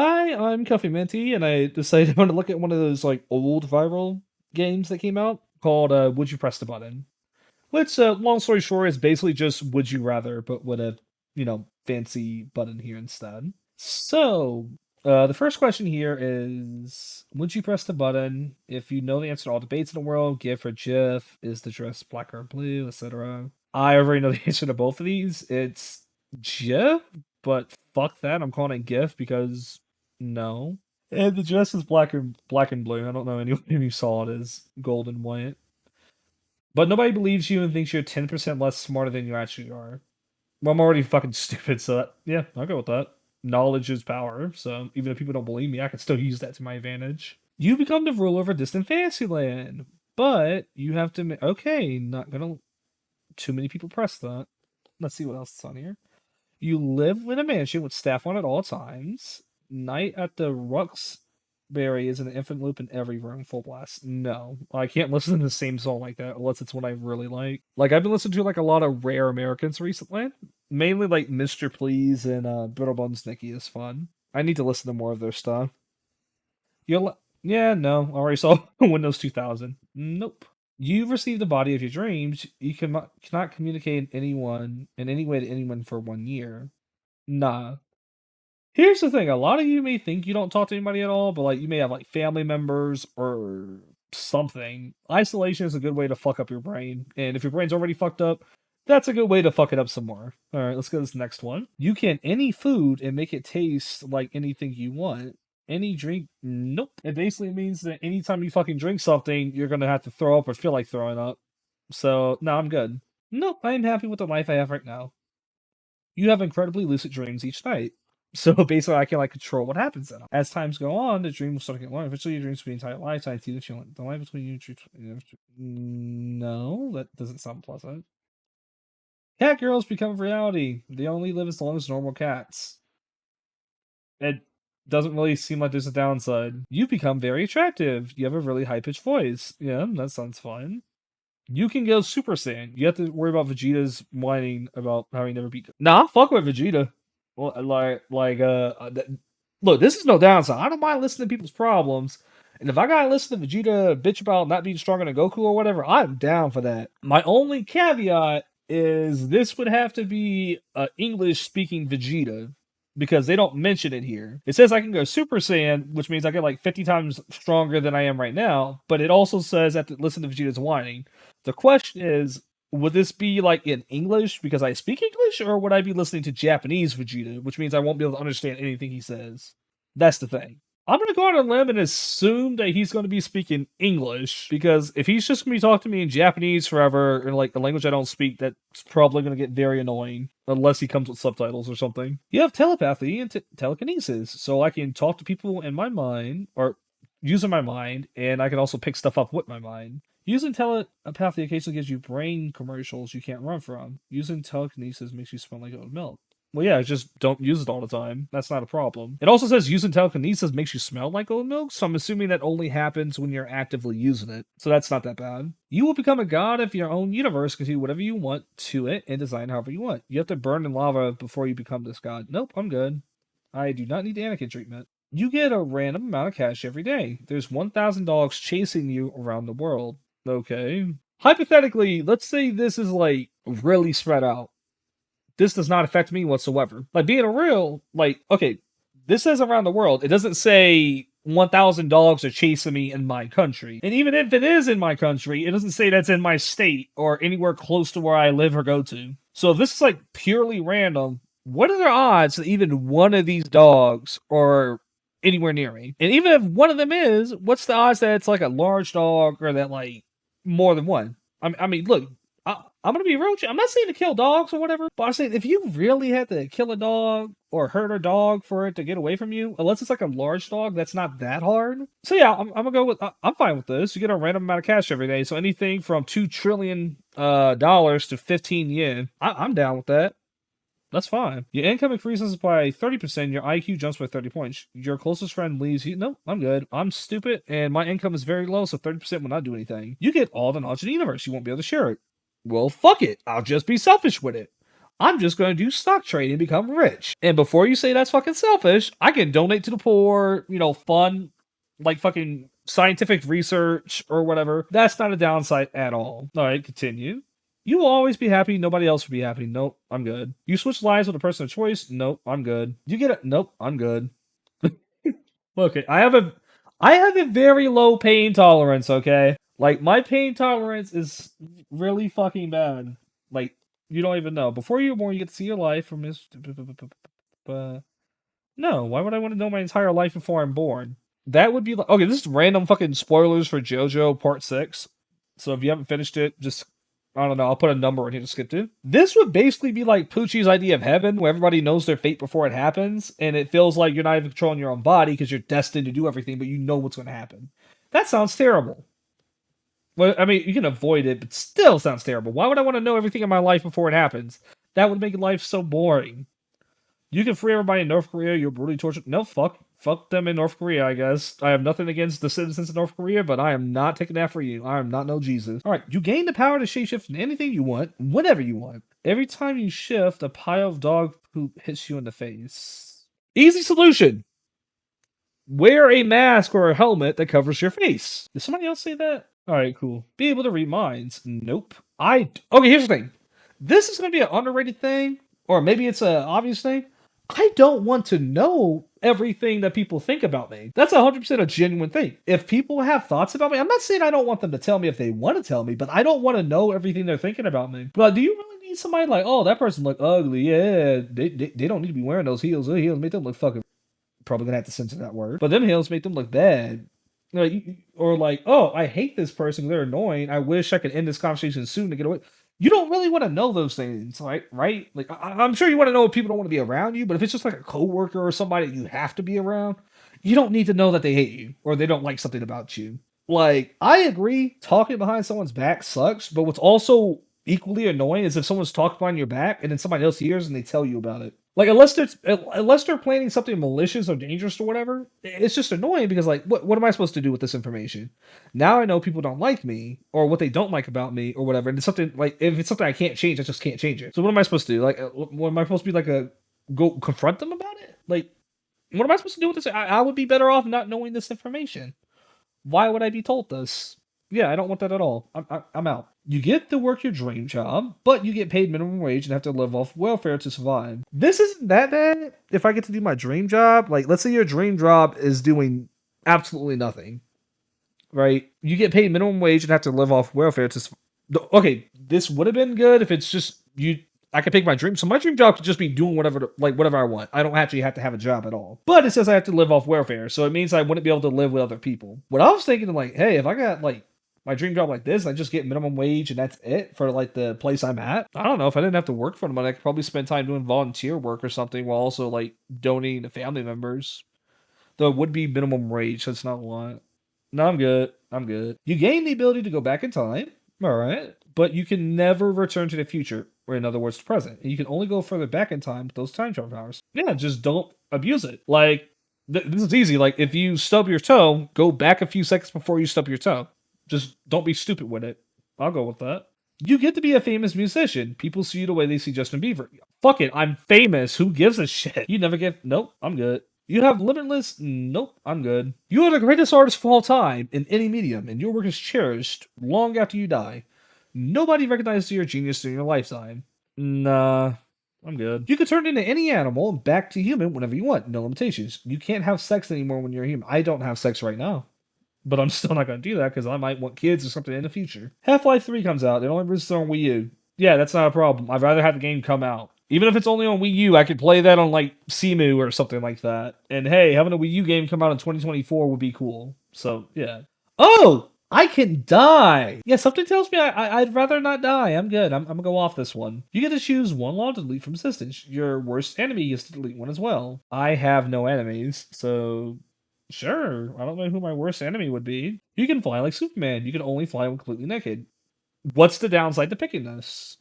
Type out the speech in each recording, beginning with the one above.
Hi, I'm Coffee Minty, and I decided I want to look at one of those like old viral games that came out called Would You Press the Button? Which, long story short, is basically just Would You Rather, but with a fancy button here instead. So, the first question here is: Would you press the button if you know the answer to all debates in the world? GIF or GIF? Is the dress black or blue, etc.? I already know the answer to both of these. It's GIF, but fuck that. I'm calling it GIF because no. And the dress is black and blue. I don't know anyone who saw it as gold and white. But nobody believes you and thinks you're 10% less smarter than you actually are. Well, I'm already fucking stupid, so yeah, I'll go with that. Knowledge is power, so even if people don't believe me, I can still use that to my advantage. You become the ruler of a distant fantasy land, but you have to. Okay, not gonna. Too many people press that. Let's see what else is on here. You live in a mansion with staff on at all times. Night at the Ruxbury is an infinite loop in every room, full blast. No, I can't listen to the same song like that unless it's one I really like. Like I've been listening to like a lot of rare Americans recently, mainly like Mr. Please and Brittle Bones Nicky is fun. I need to listen to more of their stuff. Yeah, no, I already saw Windows 2000. Nope. You've received the body of your dreams. You cannot communicate anyone in any way to anyone for 1 year. Nah. Here's the thing: a lot of you may think you don't talk to anybody at all, but like you may have like family members or something. Isolation is a good way to fuck up your brain, and if your brain's already fucked up, that's a good way to fuck it up some more. All right, let's go to this next one. You can any food and make it taste like anything you want. Any drink? Nope. It basically means that anytime you fucking drink something, you're gonna have to throw up or feel like throwing up. So no, I'm good. Nope, I am happy with the life I have right now. You have incredibly lucid dreams each night. So basically, I can like control what happens in them. As times go on, the dream will start to get longer. Eventually, your dreams will be entire lifetime. See the feeling. The line between you and no, that doesn't sound pleasant. Cat girls become reality. They only live as long as normal cats. It doesn't really seem like there's a downside. You become very attractive. You have a really high pitched voice. Yeah, that sounds fine. You can go Super Saiyan. You have to worry about Vegeta's whining about how he never beat. Nah, fuck with Vegeta. Well, look, this is no downside. I don't mind listening to people's problems, and if I gotta listen to Vegeta bitch about not being stronger than Goku or whatever, I'm down for that. My only caveat is this would have to be a English speaking Vegeta because they don't mention it here. It says I can go Super Saiyan, which means I get like 50 times stronger than I am right now, but it also says I have to listen to Vegeta's whining. The question is, would this be like in English because I speak English, or would I be listening to Japanese Vegeta, which means I won't be able to understand anything he says? That's the thing. I'm gonna go on a limb and assume that he's gonna be speaking English because if he's just gonna be talking to me in Japanese forever in like a language I don't speak, that's probably gonna get very annoying unless he comes with subtitles or something. You have telepathy and telekinesis, so I can talk to people in my mind or using my mind, and I can also pick stuff up with my mind. Using telepathy occasionally gives you brain commercials you can't run from. Using telekinesis makes you smell like oat milk. Well, yeah, just don't use it all the time. That's not a problem. It also says using telekinesis makes you smell like oat milk, so I'm assuming that only happens when you're actively using it. So that's not that bad. You will become a god of your own universe, can do whatever you want to it and design however you want. You have to burn in lava before you become this god. Nope, I'm good. I do not need Anakin treatment. You get a random amount of cash every day. There's 1,000 dogs chasing you around the world. Okay. Hypothetically, let's say this is like really spread out. This does not affect me whatsoever. Like being a real, like, okay, this says around the world. It doesn't say 1,000 dogs are chasing me in my country. And even if it is in my country, it doesn't say that's in my state or anywhere close to where I live or go to. So if this is like purely random, what are the odds that even one of these dogs are anywhere near me? And even if one of them is, what's the odds that it's like a large dog or that like more than one? I mean, look, I'm gonna be real. I'm not saying to kill dogs or whatever, but I'm saying if you really had to kill a dog or hurt a dog for it to get away from you, unless it's like a large dog, that's not that hard. So yeah, I'm gonna go with. I'm fine with this. You get a random amount of cash every day, so anything from $2 trillion to 15 yen. I'm down with that. That's fine. Your income increases by 30%. Your IQ jumps by 30 points. Your closest friend leaves you. No, I'm good. I'm stupid, and my income is very low, so 30% will not do anything. You get all the knowledge in the universe. You won't be able to share it. Well, fuck it. I'll just be selfish with it. I'm just going to do stock trading and become rich. And before you say that's fucking selfish, I can donate to the poor, fund like fucking scientific research or whatever. That's not a downside at all. All right, continue. You will always be happy. Nobody else will be happy. Nope, I'm good. You switch lives with a person of choice. Nope, I'm good. You get it. Nope, I'm good. Okay, I have a very low pain tolerance. Okay, like my pain tolerance is really fucking bad. Like you don't even know. Before you're born, you get to see your life from this. No, why would I want to know my entire life before I'm born? That would be like okay. This is random fucking spoilers for JoJo Part 6. So if you haven't finished it, just I don't know. I'll put a number in here to skip to. This would basically be like Poochie's idea of heaven, where everybody knows their fate before it happens, and it feels like you're not even controlling your own body because you're destined to do everything, but you know what's going to happen. That sounds terrible. Well, I mean, you can avoid it, but still sounds terrible. Why would I want to know everything in my life before it happens? That would make life so boring. You can free everybody in North Korea. You're brutally tortured. No, fuck them in North Korea. I guess I have nothing against the citizens of North Korea, but I am not taking that for you. I am not no Jesus. All right, you gain the power to shapeshift into anything you want, whenever you want. Every time you shift, a pile of dog poop hits you in the face. Easy solution. Wear a mask or a helmet that covers your face. Did somebody else say that? All right, cool. Be able to read minds. Nope. Okay. Here's the thing. This is going to be an underrated thing, or maybe it's an obvious thing. I don't want to know everything that people think about me. That's 100% a genuine thing. If people have thoughts about me, I'm not saying I don't want them to tell me if they want to tell me, but I don't want to know everything they're thinking about me. But do you really need somebody like, oh, that person look ugly? Yeah, they don't need to be wearing those heels. Those heels make them look fucking. Probably gonna have to censor that word. But them heels make them look bad. Or like, oh, I hate this person. They're annoying. I wish I could end this conversation soon to get away. You don't really want to know those things, right? Like, I'm sure you want to know if people don't want to be around you, but if it's just like a coworker or somebody that you have to be around, you don't need to know that they hate you or they don't like something about you. Like, I agree, talking behind someone's back sucks, but what's also equally annoying is if someone's talking behind your back and then somebody else hears and they tell you about it. Like, unless they're planning something malicious or dangerous or whatever, it's just annoying because, like, what am I supposed to do with this information? Now I know people don't like me or what they don't like about me or whatever. And it's something, like, if it's something I can't change, I just can't change it. So what am I supposed to do? Like, what am I supposed to be, like, go confront them about it? Like, what am I supposed to do with this? I would be better off not knowing this information. Why would I be told this? Yeah, I don't want that at all. I'm out. You get to work your dream job, but you get paid minimum wage and have to live off welfare to survive. This isn't that bad if I get to do my dream job. Like, let's say your dream job is doing absolutely nothing, right? You get paid minimum wage and have to live off welfare to. Okay, this would have been good if it's just you. I could pick my dream. So my dream job could just be doing whatever I want. I don't actually have to have a job at all. But it says I have to live off welfare, so it means I wouldn't be able to live with other people. What I was thinking, like, hey, if I got like my dream job like this, I just get minimum wage and that's it for like the place I'm at. I don't know, if I didn't have to work for them, I could probably spend time doing volunteer work or something while also like donating to family members. Though it would be minimum wage, so it's not a lot. No, I'm good. I'm good. You gain the ability to go back in time. All right. But you can never return to the future, or in other words, the present. And you can only go further back in time with those time travel powers. Yeah, just don't abuse it. Like, this is easy. Like, if you stub your toe, go back a few seconds before you stub your toe. Just don't be stupid with it. I'll go with that. You get to be a famous musician. People see you the way they see Justin Bieber. Fuck it, I'm famous. Who gives a shit? You never get. Nope, I'm good. You have limitless. Nope, I'm good. You are the greatest artist of all time in any medium, and your work is cherished long after you die. Nobody recognizes your genius during your lifetime. Nah, I'm good. You can turn into any animal and back to human whenever you want. No limitations. You can't have sex anymore when you're human. I don't have sex right now. But I'm still not going to do that because I might want kids or something in the future. Half-Life 3 comes out. It only releases on Wii U. Yeah, that's not a problem. I'd rather have the game come out. Even if it's only on Wii U, I could play that on, like, Cemu or something like that. And hey, having a Wii U game come out in 2024 would be cool. So, yeah. Oh! I can die! Yeah, something tells me I'd rather not die. I'm good. I'm going to go off this one. You get to choose one law to delete from existence. Your worst enemy is to delete one as well. I have no enemies, so... Sure, I don't know who my worst enemy would be. You can fly like Superman. You can only fly when completely naked. What's the downside to picking this?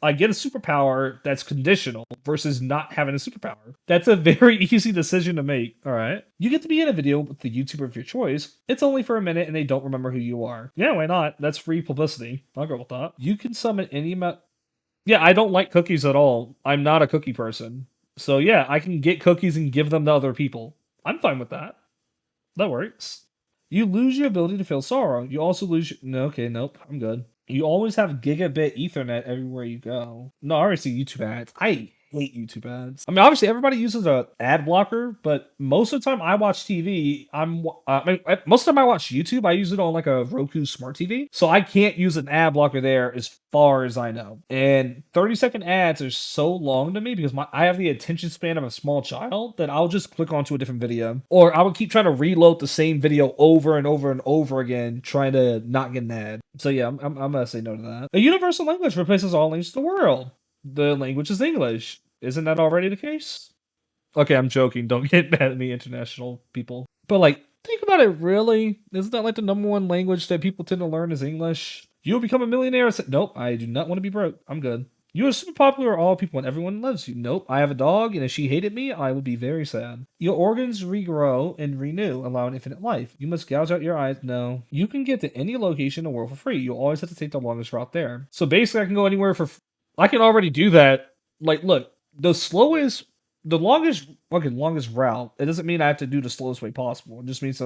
I get a superpower that's conditional versus not having a superpower. That's a very easy decision to make. All right. You get to be in a video with the YouTuber of your choice. It's only for a minute and they don't remember who you are. Yeah, why not? That's free publicity. I'll go with that. You can summon any amount. Yeah, I don't like cookies at all. I'm not a cookie person. So yeah, I can get cookies and give them to other people. I'm fine with that. That works. You lose your ability to feel sorrow. You also lose your... No, okay, nope. I'm good. You always have gigabit Ethernet everywhere you go. No, I already see YouTube ads. I hate YouTube ads. I mean, obviously everybody uses a ad blocker, but most of the time I watch TV, most of the time I watch YouTube, I use it on like a Roku smart TV, so I can't use an ad blocker there as far as I know. And 30-second ads are so long to me because I have the attention span of a small child that I'll just click onto a different video, or I would keep trying to reload the same video over and over and over again, trying to not get an ad. So yeah, I'm gonna say no to that. A universal language replaces all languages in the world. The language is English. Isn't that already the case? Okay, I'm joking. Don't get mad at me, international people. But like, think about it. Really, isn't that like the number one language that people tend to learn is English? You'll become a millionaire. Nope, I do not want to be broke. I'm good. You are super popular, all people and everyone loves you. Nope, I have a dog, and if she hated me, I would be very sad. Your organs regrow and renew, allowing infinite life. You must gouge out your eyes. No. You can get to any location in the world for free. You'll always have to take the longest route there. So basically, I can go anywhere for... I can already do that. Like, look, the longest route, it doesn't mean I have to do the slowest way possible. It just means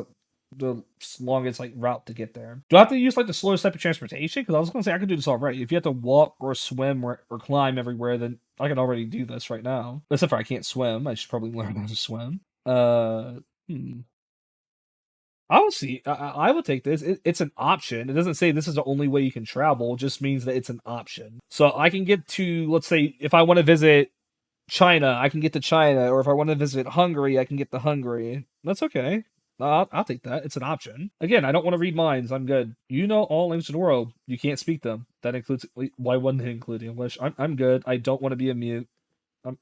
the longest like route to get there. Do I have to use like the slowest type of transportation? Because I was gonna say I could do this already. If you have to walk or swim or climb everywhere, then I can already do this right now. Except for I can't swim. I should probably learn how to swim. Hmm. Honestly, I would take this. It's an option. It doesn't say this is the only way you can travel. It just means that it's an option. So I can get to, let's say, if I want to visit China, I can get to China, or if I want to visit Hungary, I can get to Hungary. That's okay. I'll take that. It's an option. Again, I don't want to read minds. I'm good. You know all languages in the world. You can't speak them. That includes. Why wouldn't it include English? I'm good. I don't want to be a mute.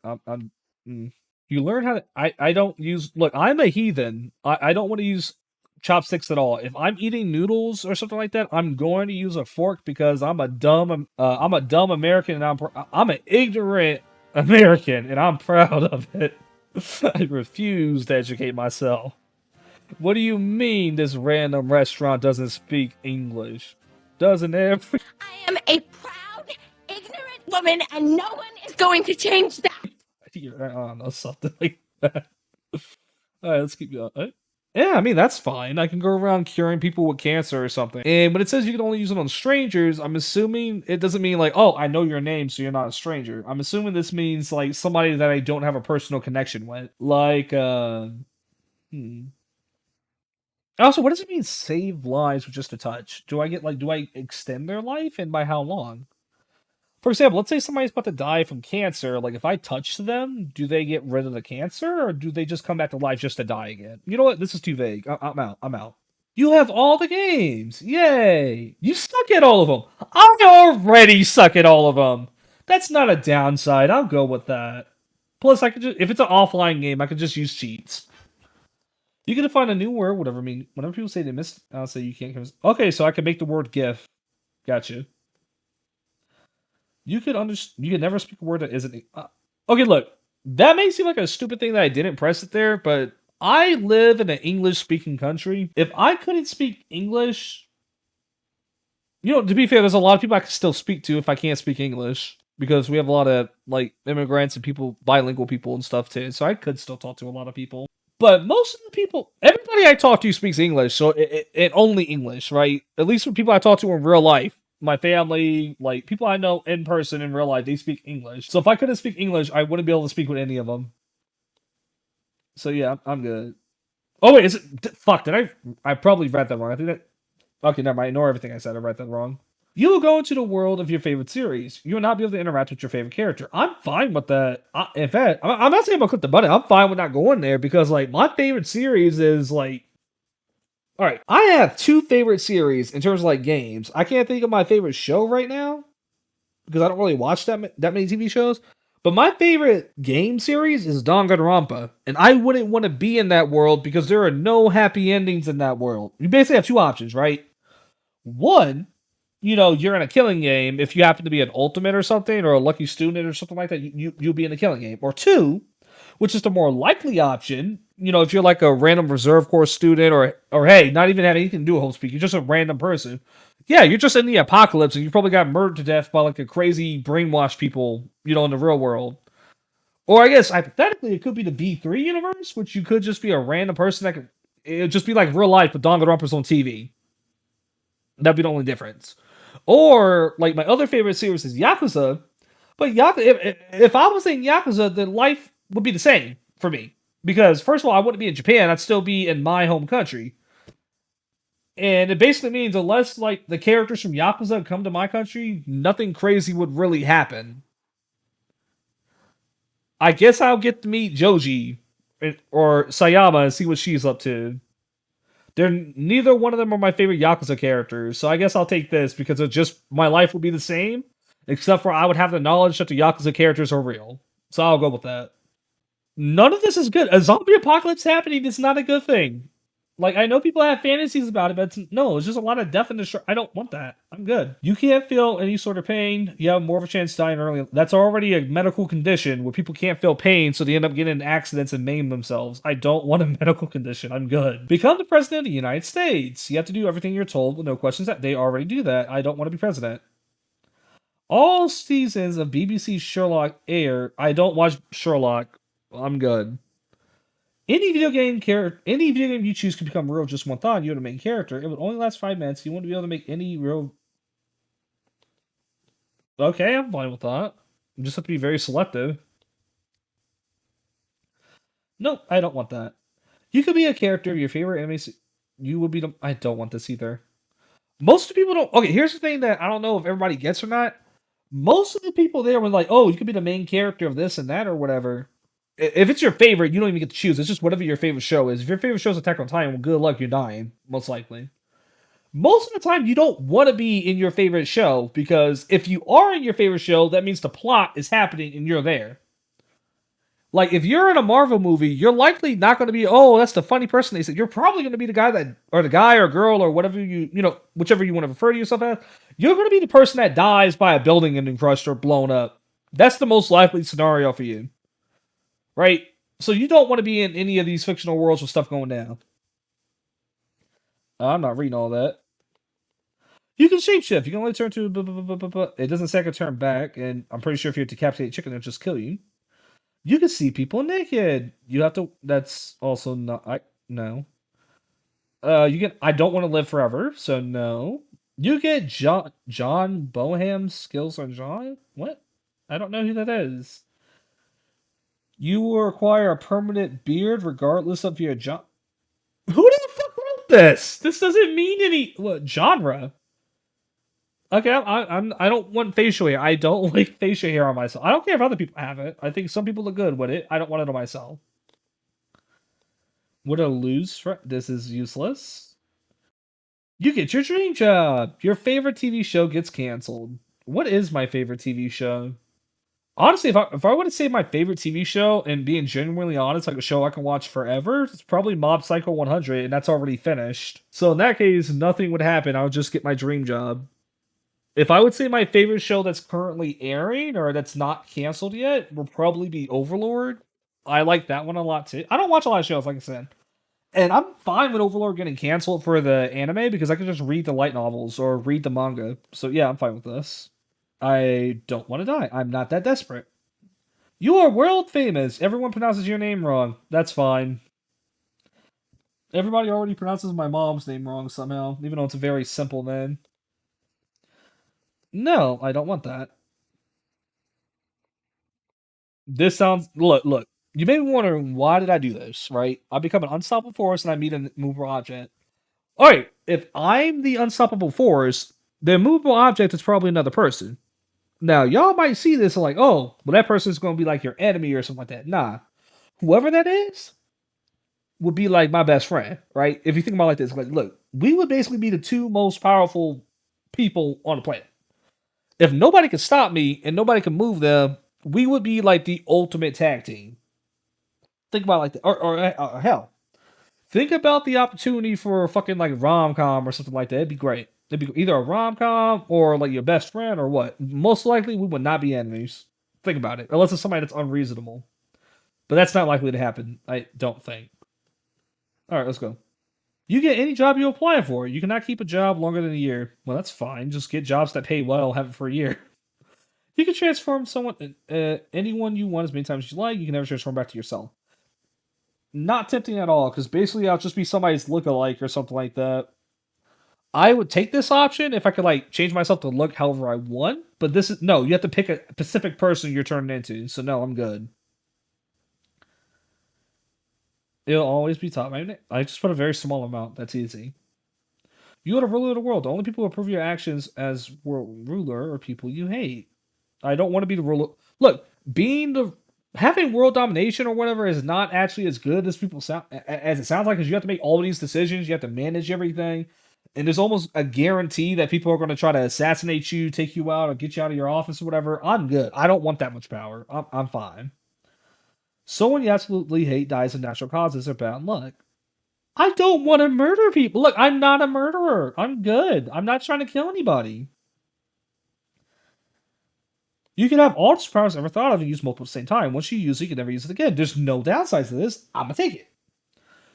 I'm. You learn how to. I don't use. Look, I'm a heathen. I don't want to use chopsticks at all. If I'm eating noodles or something like that, I'm going to use a fork because I'm a dumb American, and I'm an ignorant American, and I'm proud of it. I refuse to educate myself. What do you mean this random restaurant doesn't speak English? Doesn't every... I am a proud, ignorant woman, and no one is going to change that. I don't know, something like that. Alright, let's keep going. Yeah, I mean, that's fine. I can go around curing people with cancer or something. And when it says you can only use it on strangers, I'm assuming it doesn't mean like, oh, I know your name, so you're not a stranger. I'm assuming this means like somebody that I don't have a personal connection with. Like, Also, what does it mean save lives with just a touch? Do I extend their life, and by how long? For example, let's say somebody's about to die from cancer. Like, if I touch them, do they get rid of the cancer, or do they just come back to life just to die again? You know what? This is too vague. I'm out. I'm out. You have all the games. Yay. You suck at all of them. I already suck at all of them. That's not a downside. I'll go with that. Plus, I could just, if it's an offline game, I could just use cheats. You can define a new word, whatever. I mean, whenever people say they missed, I'll say you can't. Okay, so I can make the word GIF. Gotcha. You could never speak a word that isn't. Okay, look, that may seem like a stupid thing that I didn't press it there, but I live in an English-speaking country. If I couldn't speak English, to be fair, there's a lot of people I can still speak to if I can't speak English because we have a lot of like immigrants and people, bilingual people and stuff too. So I could still talk to a lot of people. But most of the people, everybody I talk to speaks English, so it only English, right? At least with people I talk to in real life. My family, like people I know in person in real life, they speak English. So if I couldn't speak English, I wouldn't be able to speak with any of them. So yeah, I'm good. Oh wait, is it? Fuck, did I probably read that wrong. I think that. Okay, never mind. Ignore everything I said. I read that wrong. You will go into the world of your favorite series. You will not be able to interact with your favorite character. I'm fine with that. In fact, I'm not saying I'm gonna click the button. I'm fine with not going there because, like, my favorite series is like. All right, I have two favorite series in terms of like games. I can't think of my favorite show right now because I don't really watch that many TV shows. But my favorite game series is Danganronpa, and I wouldn't want to be in that world because there are no happy endings in that world. You basically have two options, right? One, you're in a killing game. If you happen to be an ultimate or something, or a lucky student or something like that, you'll be in a killing game. Or two, which is the more likely option, if you're like a random reserve corps student, or hey, not even having anything to do with home speak, you're just a random person. Yeah, you're just in the apocalypse and you probably got murdered to death by like a crazy brainwashed people, in the real world. Or I guess hypothetically, it could be the V3 universe, which you could just be a random person that could. It'd just be like real life, but Danganronpa's on TV. That'd be the only difference. Or like my other favorite series is Yakuza, but if I was in Yakuza, then life would be the same for me because first of all, I wouldn't be in Japan; I'd still be in my home country, and it basically means unless like the characters from Yakuza come to my country, nothing crazy would really happen. I guess I'll get to meet Joji or Sayama and see what she's up to. They're neither one of them are my favorite Yakuza characters, so I guess I'll take this because it just my life will be the same, except for I would have the knowledge that the Yakuza characters are real. So I'll go with that. None of this is good. A zombie apocalypse happening is not a good thing. Like I know people have fantasies about it, but no, it's just a lot of death and destruction. I don't want that. I'm good. You can't feel any sort of pain. You have more of a chance of dying early. That's already a medical condition where people can't feel pain, so they end up getting in accidents and maim themselves. I don't want a medical condition. I'm good. Become the president of the United States. You have to do everything you're told with no questions. That they already do that. I don't want to be president. All seasons of BBC Sherlock air. I don't watch Sherlock. I'm good. Any video game you choose can become real just one thought. You're the main character. It would only last 5 minutes. You wouldn't be able to make any real. Okay, I'm fine with that. You just have to be very selective. Nope, I don't want that. You could be a character of your favorite anime. You would be the. I don't want this either. Most of the people don't. Okay, here's the thing that I don't know if everybody gets or not. Most of the people there were like, "Oh, you could be the main character of this and that or whatever." If it's your favorite, you don't even get to choose. It's just whatever your favorite show is. If your favorite show is Attack on Titan, well, good luck, you're dying, most likely. Most of the time, you don't want to be in your favorite show because if you are in your favorite show, that means the plot is happening and you're there. Like, if you're in a Marvel movie, you're likely not going to be, oh, that's the funny person they said. You're probably going to be the guy that, or the guy or girl or whatever whichever you want to refer to yourself as. You're going to be the person that dies by a building getting crushed or blown up. That's the most likely scenario for you. Right? So you don't want to be in any of these fictional worlds with stuff going down. I'm not reading all that. You can shapeshift. You can only turn to. It doesn't say I can turn back, and I'm pretty sure if you decapitate a chicken, it'll just kill you. You can see people naked. You have to. That's also not. I no. You can. I don't want to live forever, so no. You get John Boham's skills on John. What? I don't know who that is. You will require a permanent beard regardless of your job. Who the fuck wrote this? This doesn't mean any genre. Okay, I don't want facial hair. I don't like facial hair on myself. I don't care if other people have it. I think some people look good with it. I don't want it on myself. Would I lose? This is useless. You get your dream job. Your favorite TV show gets canceled. What is my favorite TV show? Honestly, if I were to say my favorite TV show and being genuinely honest, like a show I can watch forever, it's probably Mob Psycho 100, and that's already finished. So in that case, nothing would happen. I would just get my dream job. If I would say my favorite show that's currently airing or that's not canceled yet, would probably be Overlord. I like that one a lot too. I don't watch a lot of shows, like I said. And I'm fine with Overlord getting canceled for the anime because I can just read the light novels or read the manga. So yeah, I'm fine with this. I don't want to die. I'm not that desperate. You are world famous. Everyone pronounces your name wrong. That's fine. Everybody already pronounces my mom's name wrong somehow, even though it's a very simple name. No, I don't want that. This sounds look. You may be wondering why did I do this, right? I become an unstoppable force and I meet a movable object. Alright, if I'm the unstoppable force, the movable object is probably another person. Now, y'all might see this and like, oh, well, that person's gonna be like your enemy or something like that. Nah. Whoever that is would be like my best friend, right? If you think about it like this, like, look, we would basically be the two most powerful people on the planet. If nobody could stop me and nobody could move them, we would be like the ultimate tag team. Think about it like that. Or hell, think about the opportunity for a fucking like rom com or something like that. It'd be great. It'd be either a rom com or like your best friend or what. Most likely, we would not be enemies. Think about it, unless it's somebody that's unreasonable. But that's not likely to happen. I don't think. All right, let's go. You get any job you apply for. You cannot keep a job longer than a year. Well, that's fine. Just get jobs that pay well. Have it for a year. You can transform anyone you want as many times as you like. You can never transform back to yourself. Not tempting at all, because basically I'll just be somebody's look-alike or something like that. I would take this option if I could like change myself to look however I want. But this is no. You have to pick a specific person you're turning into. So no, I'm good. It'll always be top. I just put a very small amount. That's easy. You are the ruler of the world. The only people who approve your actions as world ruler are people you hate. I don't want to be the ruler. Look, being the having world domination or whatever is not actually as good as people sound as it sounds like. Because you have to make all these decisions. You have to manage everything, and there's almost a guarantee that people are going to try to assassinate you, take you out, or get you out of your office or whatever. I'm good. I don't want that much power. I'm fine. Someone you absolutely hate dies of natural causes or bad luck. I don't want to murder people. Look, I'm not a murderer. I'm good. I'm not trying to kill anybody. You can have all the powers ever thought of and use multiple at the same time. Once you use it, you can never use it again. There's no downsides to this. I'm gonna take it.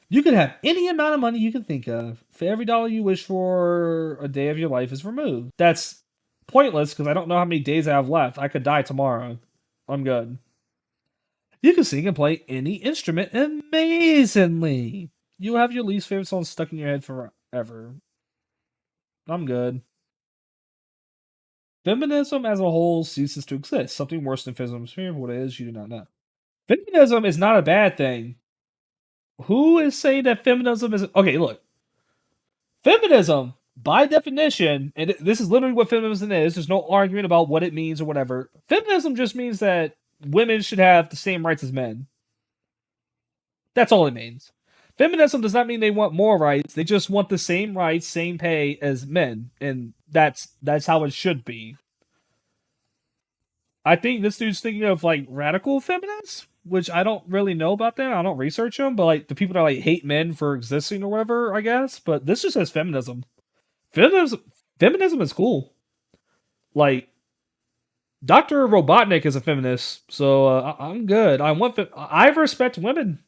You can have any amount of money you can think of. For every dollar you wish for, a day of your life is removed. That's pointless because I don't know how many days I have left. I could die tomorrow. I'm good. You can sing and play any instrument amazingly. You have your least favorite song stuck in your head forever. I'm good. Feminism as a whole ceases to exist. Something worse than feminism. What it is, you do not know. Feminism is not a bad thing. Who is saying that feminism is okay? Look, feminism by definition, and this is literally what feminism is. There's no argument about what it means or whatever. Feminism just means that women should have the same rights as men. That's all it means. Feminism does not mean they want more rights. They just want the same rights, same pay as men, and that's how it should be. I think this dude's thinking of like radical feminists, which I don't really know about them. I don't research them, but like the people that like hate men for existing or whatever, I guess. But this just says feminism. Feminism is cool. Like Dr. Robotnik is a feminist, so I'm good. I respect women.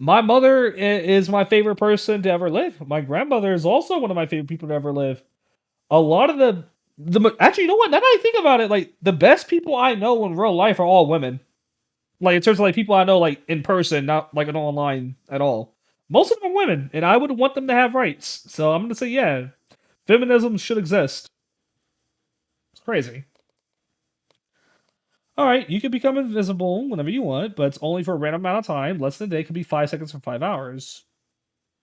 My mother is my favorite person to ever live. My grandmother is also one of my favorite people to ever live. A lot of the actually, you know what? Now that I think about it, like the best people I know in real life are all women. Like in terms of like people I know like in person, not like online at all. Most of them are women, and I would want them to have rights. So I'm gonna say yeah, feminism should exist. It's crazy. All right, you can become invisible whenever you want, but it's only for a random amount of time. Less than a day could be 5 seconds or 5 hours.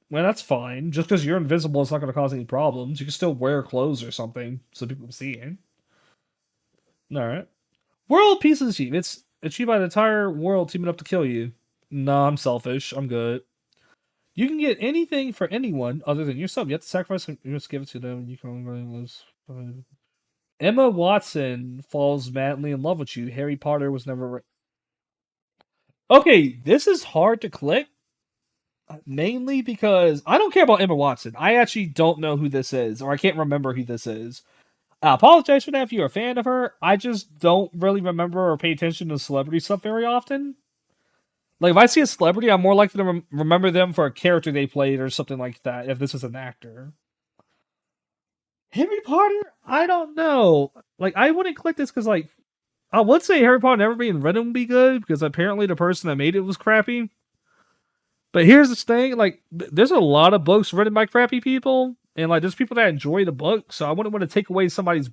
Well, that's fine. Just because you're invisible, it's not going to cause any problems. You can still wear clothes or something so people can see you. All right. World peace is achieved. It's achieved by the entire world teaming up to kill you. Nah, I'm selfish. I'm good. You can get anything for anyone other than yourself. You have to sacrifice and you must give it to them. You can only lose. Emma Watson falls madly in love with you. Harry Potter was never. Okay, this is hard to click. Mainly because I don't care about Emma Watson. I actually don't know who this is, or I can't remember who this is. I apologize for that if you're a fan of her. I just don't really remember or pay attention to celebrity stuff very often. Like, if I see a celebrity, I'm more likely to remember them for a character they played or something like that, if this is an actor. Harry Potter? I don't know. Like, I wouldn't click this because, like, I would say Harry Potter never being written would be good, because apparently the person that made it was crappy. But here's the thing, like, there's a lot of books written by crappy people, and like, there's people that enjoy the book, so I wouldn't want to take away somebody's.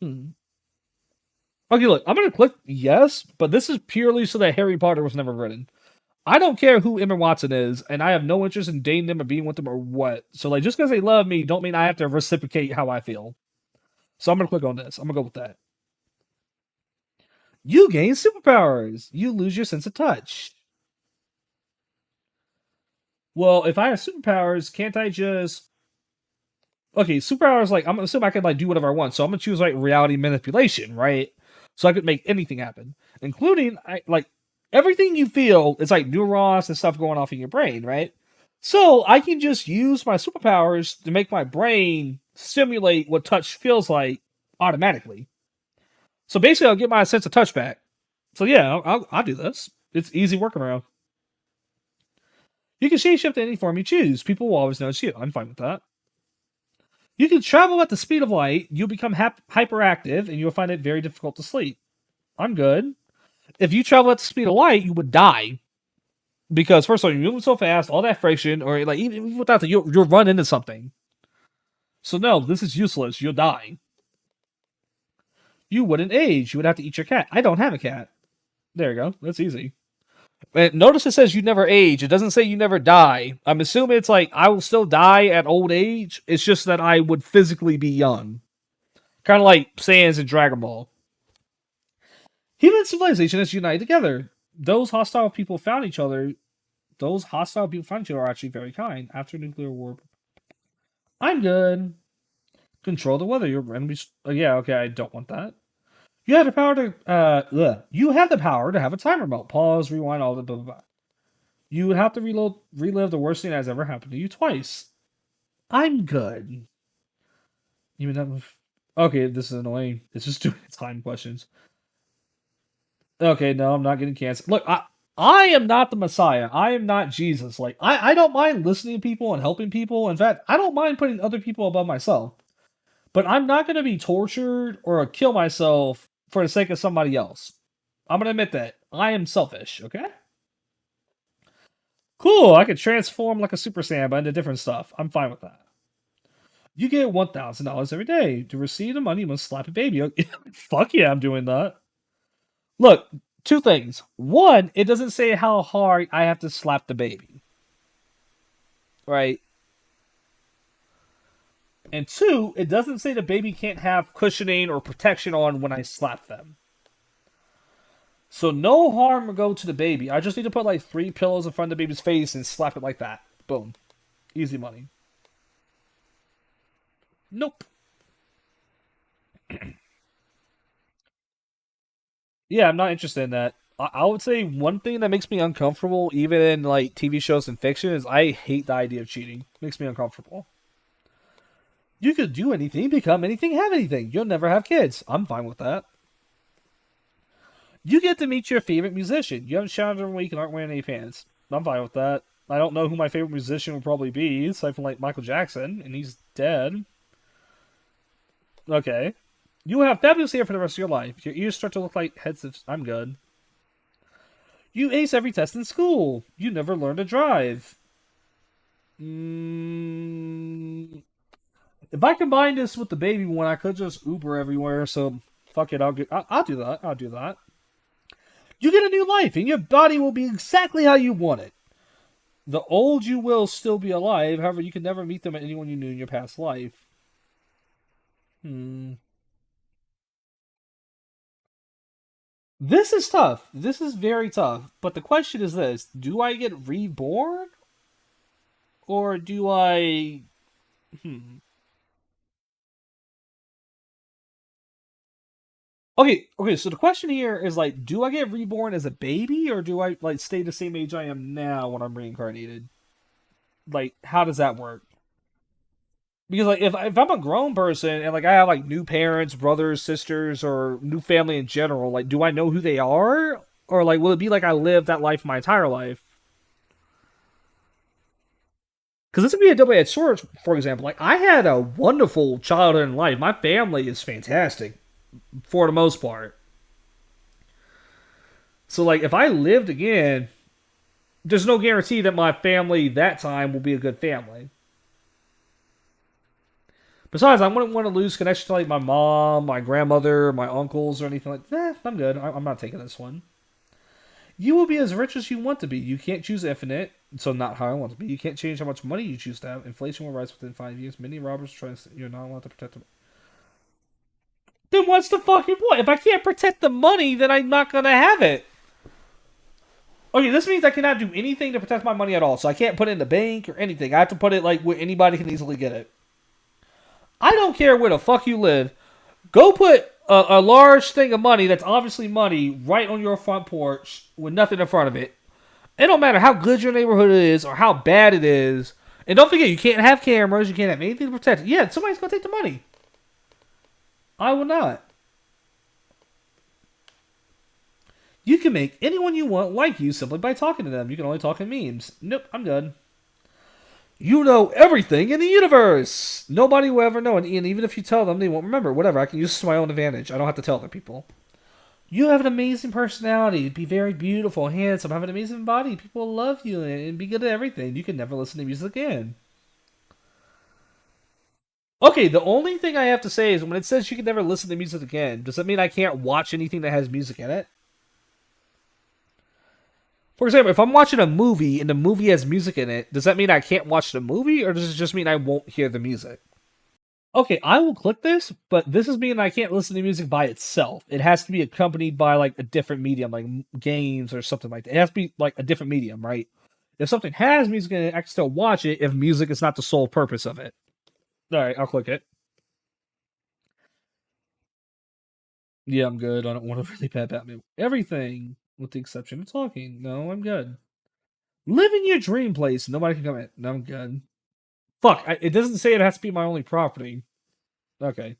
Hmm. Okay, look, I'm gonna click yes, but this is purely so that Harry Potter was never written. I don't care who Emma Watson is, and I have no interest in dating them or being with them or what. So, like, just because they love me, don't mean I have to reciprocate how I feel. So I'm gonna click on this. I'm gonna go with that. You gain superpowers. You lose your sense of touch. Well, if I have superpowers, can't I just okay, superpowers like I'm assuming I can like do whatever I want. So I'm gonna choose like reality manipulation, right? So I could make anything happen, including like everything you feel. It's like neurons and stuff going off in your brain, right? So I can just use my superpowers to make my brain simulate what touch feels like automatically. So basically, I'll get my sense of touch back. So yeah, I'll do this. It's easy working around. You can shapeshift in any form you choose. People will always notice you. I'm fine with that. You can travel at the speed of light. You'll become hyperactive, and you'll find it very difficult to sleep. I'm good. If you travel at the speed of light, you would die. Because first of all, you're moving so fast, all that friction, or like even without that, you'll run into something. So no, this is useless. You'll die. You wouldn't age. You would have to eat your cat. I don't have a cat. There you go. That's easy. And notice it says you never age. It doesn't say you never die. I'm assuming it's like I will still die at old age. It's just that I would physically be young. Kind of like Saiyans in Dragon Ball. Human civilization is united together. Those hostile people found each other. Those hostile people found each other are actually very kind. After nuclear war, I'm good. Control the weather. Your enemies. Yeah, okay. I don't want that. You have the power to. You have the power to have a time remote. Pause, rewind, all the blah blah blah. You would have to relive the worst thing that has ever happened to you twice. I'm good. Even that. Okay, this is annoying. It's just doing time questions. Okay, no, I'm not getting canceled. Look, I am not the Messiah. I am not Jesus. Like, I don't mind listening to people and helping people. In fact, I don't mind putting other people above myself. But I'm not going to be tortured or kill myself for the sake of somebody else. I'm going to admit that. I am selfish, okay? Cool, I could transform like a Super Saiyan into different stuff. I'm fine with that. You get $1,000 every day. To receive the money, you must slap a baby. Fuck yeah, I'm doing that. Look, two things. One, it doesn't say how hard I have to slap the baby. Right? And two, it doesn't say the baby can't have cushioning or protection on when I slap them. So no harm will go to the baby. I just need to put like 3 pillows in front of the baby's face and slap it like that. Boom. Easy money. Nope. Yeah, I'm not interested in that. I would say one thing that makes me uncomfortable, even in like TV shows and fiction, is I hate the idea of cheating. It makes me uncomfortable. You could do anything, become anything, have anything. You'll never have kids. I'm fine with that. You get to meet your favorite musician. You haven't showered in a week and aren't wearing any pants. I'm fine with that. I don't know who my favorite musician would probably be, aside from like Michael Jackson, and he's dead. Okay. You will have fabulous hair for the rest of your life. Your ears start to look like heads of... I'm good. You ace every test in school. You never learn to drive. If I combine this with the baby one, I could just Uber everywhere, so fuck it, I'll do that. I'll do that. You get a new life, and your body will be exactly how you want it. The old you will still be alive, however, you can never meet them at anyone you knew in your past life. This is tough. This is very tough. But the question is this: do I get reborn, or do I? Okay. So the question here is like, do I get reborn as a baby, or do I like stay the same age I am now when I'm reincarnated? Like, how does that work? Because like, if I'm a grown person and like I have like new parents, brothers, sisters, or new family in general, like, do I know who they are, or like, will it be like I lived that life my entire life? Because this would be a double-edged sword. For example, like I had a wonderful childhood in life. My family is fantastic for the most part. So like, if I lived again, there's no guarantee that my family that time will be a good family. Besides, I wouldn't want to lose connection to like my mom, my grandmother, my uncles, or anything like that. I'm good. I'm not taking this one. You will be as rich as you want to be. You can't choose infinite, so not how I want to be. You can't change how much money you choose to have. Inflation will rise within 5 years. Many robbers try to... You're not allowed to protect them. Then what's the fucking point? If I can't protect the money, then I'm not gonna have it. Okay, this means I cannot do anything to protect my money at all. So I can't put it in the bank or anything. I have to put it like where anybody can easily get it. I don't care where the fuck you live. Go put a large thing of money that's obviously money right on your front porch with nothing in front of it. It don't matter how good your neighborhood is or how bad it is. And don't forget, you can't have cameras. You can't have anything to protect it. Yeah, somebody's going to take the money. I will not. You can make anyone you want like you simply by talking to them. You can only talk in memes. Nope, I'm good. You know everything in the universe. Nobody will ever know, and even if you tell them, they won't remember. Whatever. I can use this to my own advantage. I don't have to tell other people. You have an amazing personality. Be very beautiful, handsome, have an amazing body. People will love you and be good at everything. You can never listen to music again. Okay, the only thing I have to say is when it says you can never listen to music again, does that mean I can't watch anything that has music in it? For example, if I'm watching a movie and the movie has music in it, does that mean I can't watch the movie, or does it just mean I won't hear the music? Okay, I will click this, but this is meaning I can't listen to music by itself. It has to be accompanied by like a different medium, like games or something like that. It has to be like a different medium, right? If something has music in it, I can still watch it if music is not the sole purpose of it. All right, I'll click it. Yeah, I'm good. I don't want a really bad Batman. Everything, with the exception of talking. No, I'm good. Live in your dream place. Nobody can come in. No, I'm good. Fuck, it doesn't say it has to be my only property. Okay.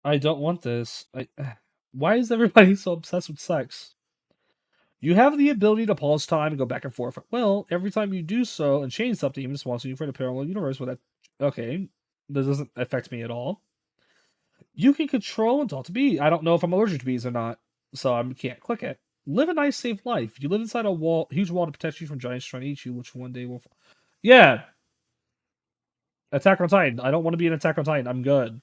I don't want this. Why is everybody so obsessed with sex? You have the ability to pause time and go back and forth. Well, every time you do so and change something, even spawns you for the parallel universe with that. Okay, this doesn't affect me at all. You can control and talk to bees. I don't know if I'm allergic to bees or not, so I can't click it. Live a nice, safe life. You live inside a huge wall to protect you from giants trying to eat you, which one day will. Yeah, Attack on Titan. I don't want to be an Attack on Titan. I'm good.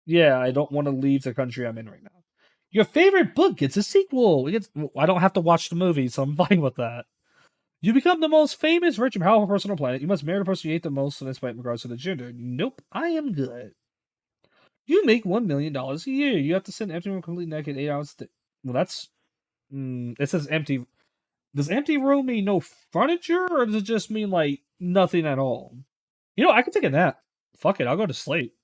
Yeah, I don't want to leave the country I'm in right now. Your favorite book gets a sequel. I don't have to watch the movie, so I'm fine with that. You become the most famous, rich, and powerful person on the planet. You must marry the person you hate the most, and despite in regards to the gender. Nope, I am good. You make $1 million a year. You have to sit in an empty room completely naked 8 hours. Well, that's. It says empty. Does empty room mean no furniture, or does it just mean like nothing at all? You know, I can take a nap. Fuck it, I'll go to sleep.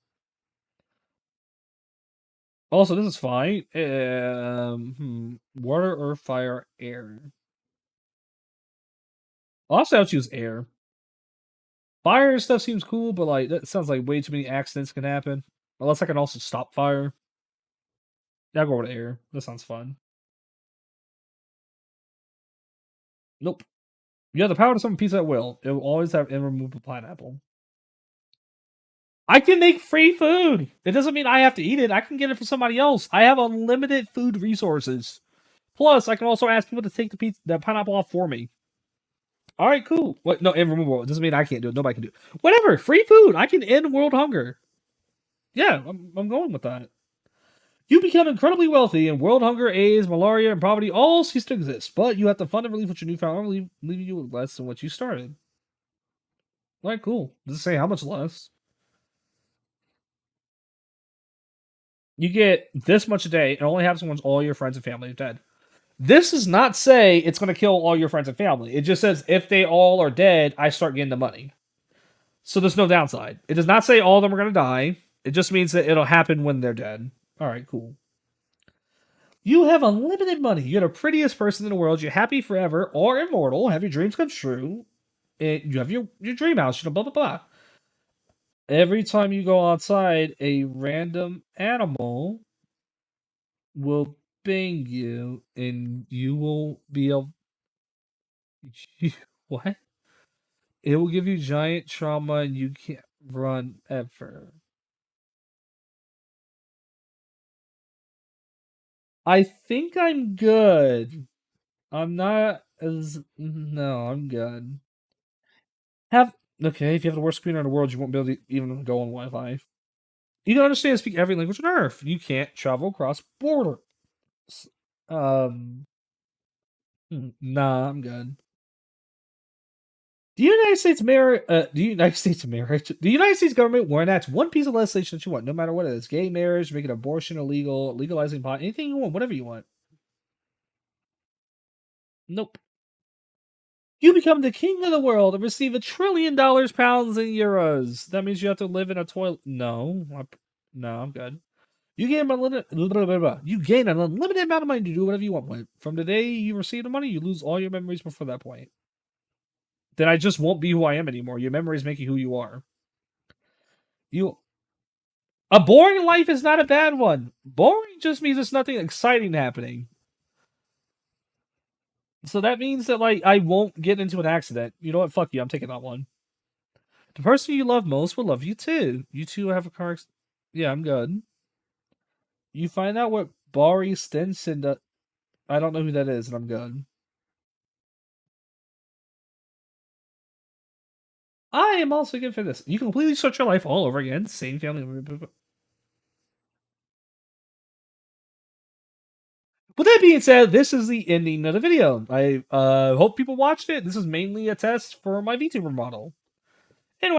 Also, this is fine. Water, earth, fire, air. Also, I'll choose air. Fire stuff seems cool, but like that sounds like way too many accidents can happen. Unless I can also stop fire. Yeah, I'll go with air. That sounds fun. Nope. You have the power to summon pizza at will. It will always have irremovable pineapple. I can make free food. It doesn't mean I have to eat it. I can get it for somebody else. I have unlimited food resources. Plus, I can also ask people to take the pineapple off for me. All right, cool. What? No, irremovable. It doesn't mean I can't do it. Nobody can do it. Whatever. Free food. I can end world hunger. Yeah, I'm going with that. You become incredibly wealthy, and world hunger, AIDS, malaria, and poverty all cease to exist. But you have to fund and relief with your newfound leaving you with less than what you started. All right, cool. Does it say how much less? You get this much a day. It only happens when all your friends and family are dead. This does not say it's going to kill all your friends and family. It just says if they all are dead, I start getting the money. So there's no downside. It does not say all of them are going to die. It just means that it'll happen when they're dead. All right, cool. You have unlimited money. You're the prettiest person in the world. You're happy forever or immortal. Have your dreams come true. You have your dream house. Blah, blah, blah. Every time you go outside, a random animal will bang you, and you will be able. What? It will give you giant trauma, and you can't run ever. I think I'm good. I'm not as. No, I'm good. Have Okay, if you have the worst screener in the world, you won't be able to even go on Wi-Fi. You can understand and speak every language on Earth. You can't travel across borders. Um, nah, I'm good. The United States the United States government will enact one piece of legislation that you want, no matter what it is: gay marriage, making abortion illegal, legalizing pot, anything you want, whatever you want. Nope. You become the king of the world and receive $1 trillion, pounds, and euros. That means you have to live in a toilet. No, no, I'm good. You gain an unlimited amount of money to do whatever you want with. From the day you receive the money, you lose all your memories before that point. Then I just won't be who I am anymore. Your memories make you who you are. You A boring life is not a bad one. Boring just means there's nothing exciting happening. So that means that like I won't get into an accident. You know what? Fuck you. I'm taking that one. The person you love most will love you too. You two have a car. Yeah, I'm good. You find out what Bari Stinson. I don't know who that is, and I'm good. I am also good for this. You completely start your life all over again. Same family. With that being said, this is the ending of the video. I hope people watched it. This is mainly a test for my VTuber model.